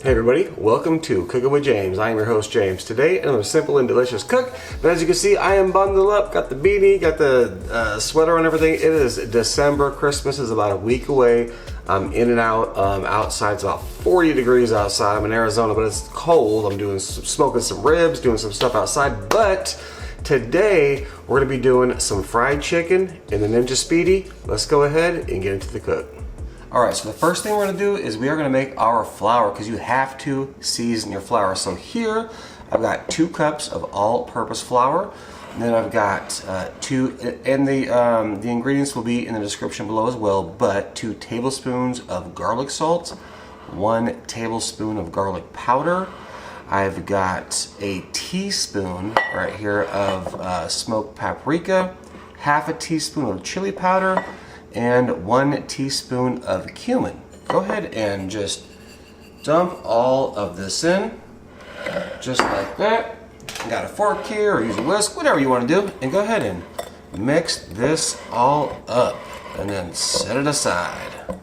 Hey everybody, welcome to Cooking with James. I am your host James. Today another simple and delicious cook, but as you can see I am bundled up, got the beanie, got the sweater and everything. It is December, Christmas is about a week away. I'm in and out, outside it's about 40 degrees outside. I'm in Arizona but it's cold. I'm doing smoking some ribs, doing some stuff outside, but today we're going to be doing some fried chicken in the Ninja Speedy. Let's go ahead and get into the cook. Alright, so the first thing we're going to do is we are going to make our flour because you have to season your flour. So here I've got 2 cups of all-purpose flour, and then I've got 2, and the ingredients will be in the description below as well, but 2 tablespoons of garlic salt, 1 tablespoon of garlic powder. I've got a teaspoon right here of smoked paprika, half a teaspoon of chili powder, and 1 teaspoon of cumin. Go ahead and just dump all of this in, just like that. You got a fork here or use a whisk, whatever you want to do, and go ahead and mix this all up and then set it aside.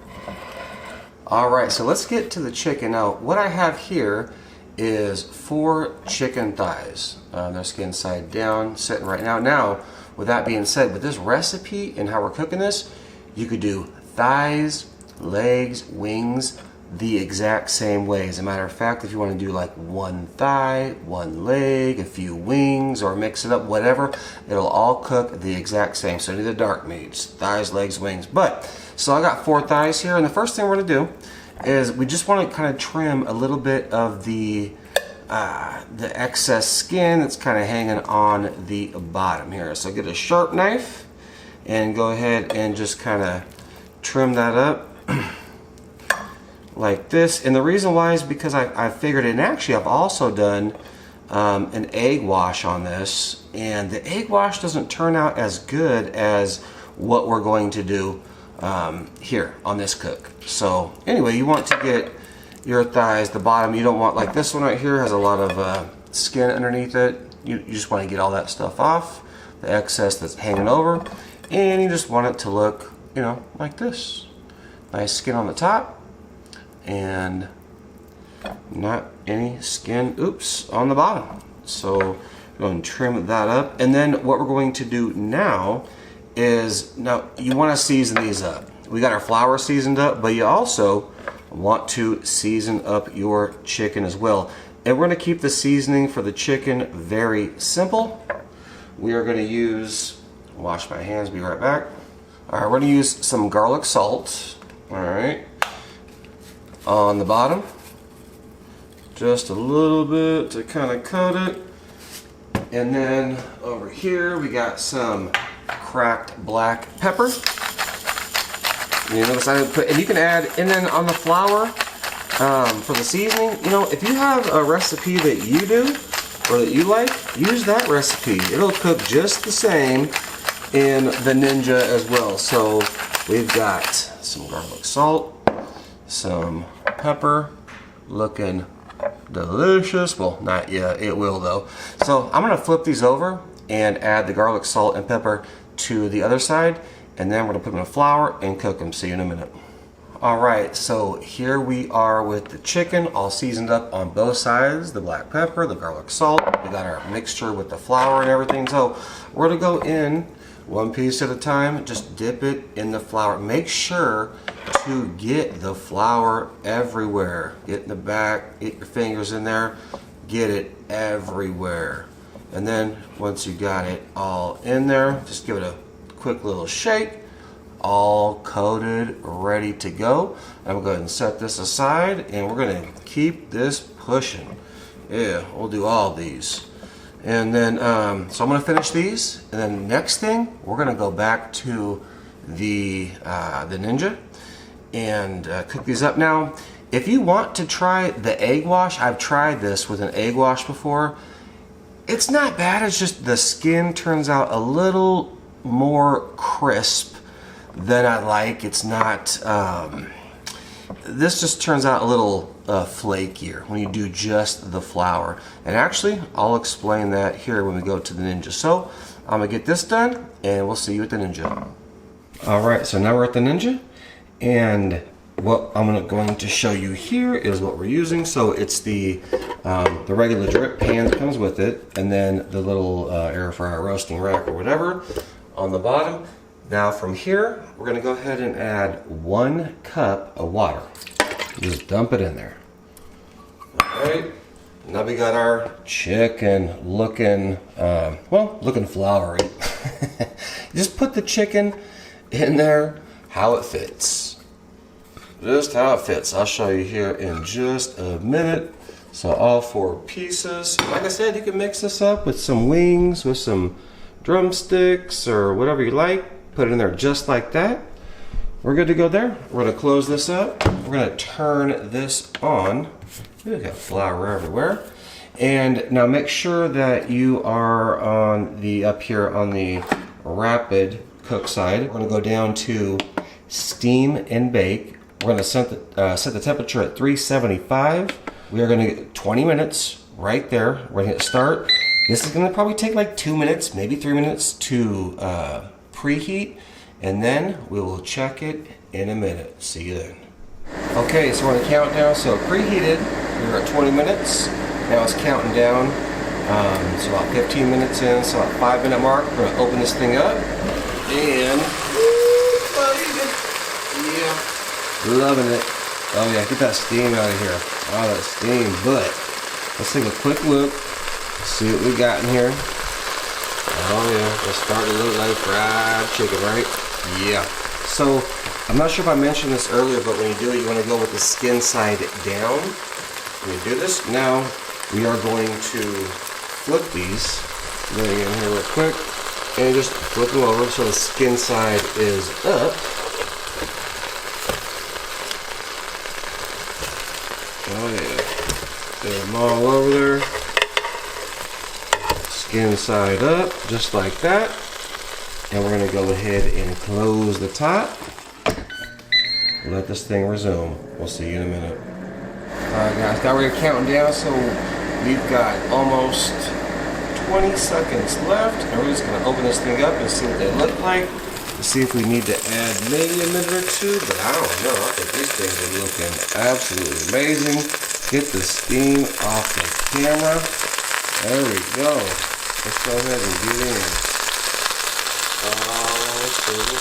Alright, so let's get to the chicken. Now, what I have here is 4 chicken thighs. They're skin side down, sitting right now. Now, with that being said, with this recipe and how we're cooking this, you could do thighs, legs, wings the exact same way. As a matter of fact, if you want to do like 1 thigh, 1 leg, a few wings, or mix it up, whatever, it'll all cook the exact same. So any of the dark meats, thighs, legs, wings. But, so I got 4 thighs here, and the first thing we're going to do is we just want to kind of trim a little bit of the excess skin that's kind of hanging on the bottom here. So get a sharp knife and go ahead and just kind of trim that up like this. And the reason why is because I figured, and actually I've also done an egg wash on this, and the egg wash doesn't turn out as good as what we're going to do here on this cook. So anyway, you want to get your thighs, the bottom, you don't want, like this one right here has a lot of skin underneath it. You just want to get all that stuff off, the excess that's hanging over. And you just want it to look, you know, like this. Nice skin on the top, and not any skin, oops, on the bottom. So go and trim that up. And then what we're going to do now is, now you want to season these up. We got our flour seasoned up, but you also want to season up your chicken as well. And we're going to keep the seasoning for the chicken very simple. We are going to use, wash my hands, be right back. Alright, we're going to use some garlic salt, alright, on the bottom. Just a little bit to kind of coat it. And then over here we got some cracked black pepper. You notice I didn't put, and you can add, and then on the flour, for the seasoning, you know, if you have a recipe that you do, or that you like, use that recipe. It'll cook just the same in the Ninja as well. So we've got some garlic salt, some pepper, looking delicious. Well, not yet, it will though. So I'm gonna flip these over and add the garlic salt and pepper to the other side, and then we're gonna put them in the flour and cook them. See you in a minute. Alright, so here we are with the chicken all seasoned up on both sides, the black pepper, the garlic salt. We got our mixture with the flour and everything. So we're gonna go in 1 piece at a time, just dip it in the flour. Make sure to get the flour everywhere. Get in the back, get your fingers in there, get it everywhere. And then once you got it all in there, just give it a quick little shake. All coated, ready to go. I'm gonna go ahead and set this aside, and we're gonna keep this pushing. Yeah, we'll do all these. And then, so I'm gonna finish these, and then next thing, we're gonna go back to the Ninja and cook these up. Now, if you want to try the egg wash, I've tried this with an egg wash before. It's not bad, it's just the skin turns out a little more crisp than I like. It's not, this just turns out a little flakier when you do just the flour. And actually, I'll explain that here when we go to the Ninja. So, I'm gonna get this done, and we'll see you at the Ninja. Alright, so now we're at the Ninja, and what I'm going to show you here is what we're using. So it's the regular drip pan that comes with it, and then the little air fryer roasting rack or whatever on the bottom. Now from here, we're going to go ahead and add 1 cup of water. Just dump it in there. All right. Now we got our chicken looking, looking floury. Just put the chicken in there how it fits. Just how it fits. I'll show you here in just a minute. So all 4 pieces. Like I said, you can mix this up with some wings, with some drumsticks, or whatever you like. Put it in there just like that. We're good to go there. We're going to close this up. We're going to turn this on. We got flour everywhere. And now make sure that you are on the up here on the rapid cook side. We're going to go down to steam and bake. We're going to set the temperature at 375. We are going to get 20 minutes right there. We're going to hit start. This is going to probably take like 2 minutes, maybe 3 minutes to preheat. And then we will check it in a minute. See you then. Okay, so we're going to count down. So preheated, we were at 20 minutes. Now it's counting down. So about 15 minutes in, so about 5 minute mark. We're going to open this thing up. And, yeah, loving it. Oh yeah, get that steam out of here. Oh, that steam. But let's take a quick look. See what we got in here. Oh yeah, it's starting to look like fried chicken, right? Yeah. So I'm not sure if I mentioned this earlier, but when you do it, you want to go with the skin side down. When you do this, now we are going to flip these. Bring it in here real quick, and just flip them over so the skin side is up. Oh yeah, get them all over there. Skin side up, just like that. And we're gonna go ahead and close the top. Let this thing resume. We'll see you in a minute. Alright guys, now we're counting down, so we've got almost 20 seconds left. And we're just gonna open this thing up and see what they look like. To see if we need to add maybe a minute or 2, but I don't know. I think these things are looking absolutely amazing. Get the steam off the camera. There we go. Let's go ahead and get in. Oh, silver.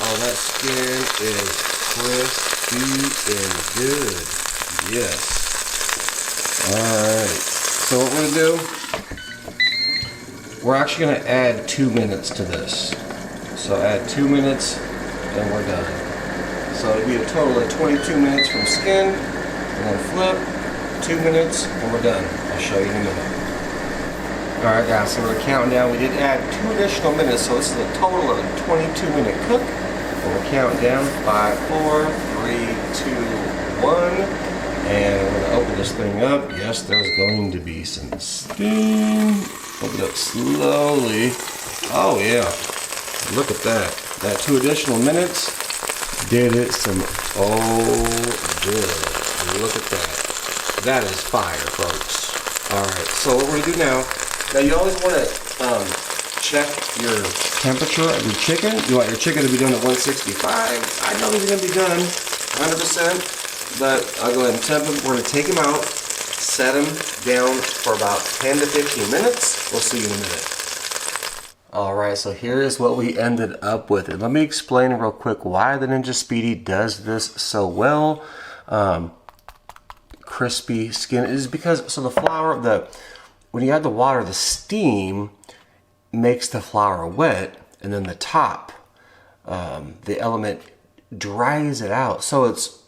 Oh, that skin is crispy and good. Yes. Alright. So what we're going to do, we're actually going to add 2 minutes to this. So add 2 minutes and we're done. So it'll be a total of 22 minutes from skin, and then flip, 2 minutes, and we're done. I'll show you in a minute. Alright guys, so we're counting down. We did add 2 additional minutes, so this is a total of a 22-minute cook. And we're counting down 5, 4, 3, 2, 1. And we're going to open this thing up. Yes, there's going to be some steam. Open it up slowly. Oh yeah, look at that. That 2 additional minutes did it some good. Look at that. That is fire, folks. Alright, so what we're going to do now you always want to check your temperature of your chicken. You want your chicken to be done at 165. I know these are going to be done 100%, but I'll go ahead and temp them. We're going to take them out, set them down for about 10 to 15 minutes. We'll see you in a minute. Alright, so here is what we ended up with. And let me explain real quick why the Ninja Speedy does this so well. Crispy skin is because, so the flour, when you add the water, the steam makes the flour wet, and then the top, the element dries it out. So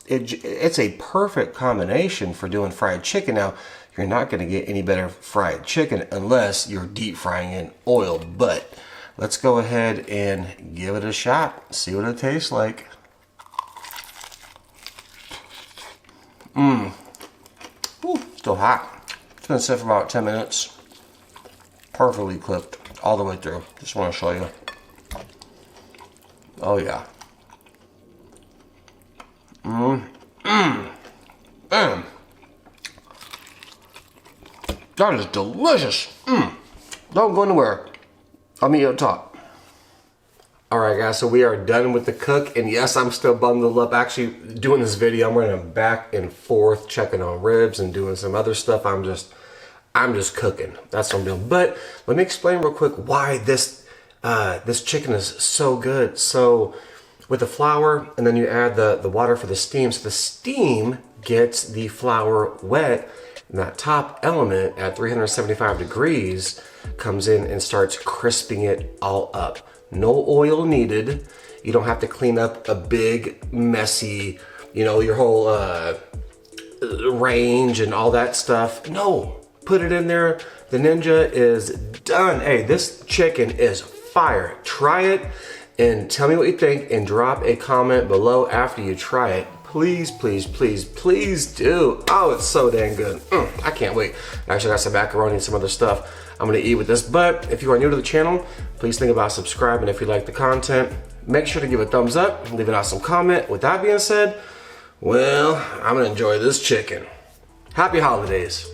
it's a perfect combination for doing fried chicken. Now, you're not going to get any better fried chicken unless you're deep frying in oil. But let's go ahead and give it a shot. See what it tastes like. Ooh, still hot. It's going to sit for about 10 minutes. Perfectly cooked all the way through. Just want to show you. Oh yeah. Bam. That is delicious. Don't go anywhere. I'll meet you up top. All right, guys, so we are done with the cook, and yes, I'm still bundled up. Actually, doing this video, I'm running back and forth, checking on ribs and doing some other stuff. I'm just cooking. That's what I'm doing. But let me explain real quick why this chicken is so good. So with the flour, and then you add the water for the steam. So the steam gets the flour wet, and that top element at 375 degrees comes in and starts crisping it all up. No oil needed. You don't have to clean up a big, messy, your whole range and all that stuff. No, put it in there. The Ninja is done. Hey, this chicken is fire. Try it and tell me what you think, and drop a comment below after you try it. Please, please, please, please do. Oh, it's so dang good. I can't wait. I actually got some macaroni and some other stuff I'm gonna eat with this. But if you are new to the channel, please think about subscribing. If you like the content, make sure to give a thumbs up, leave an awesome comment. With that being said, well, I'm gonna enjoy this chicken. Happy holidays.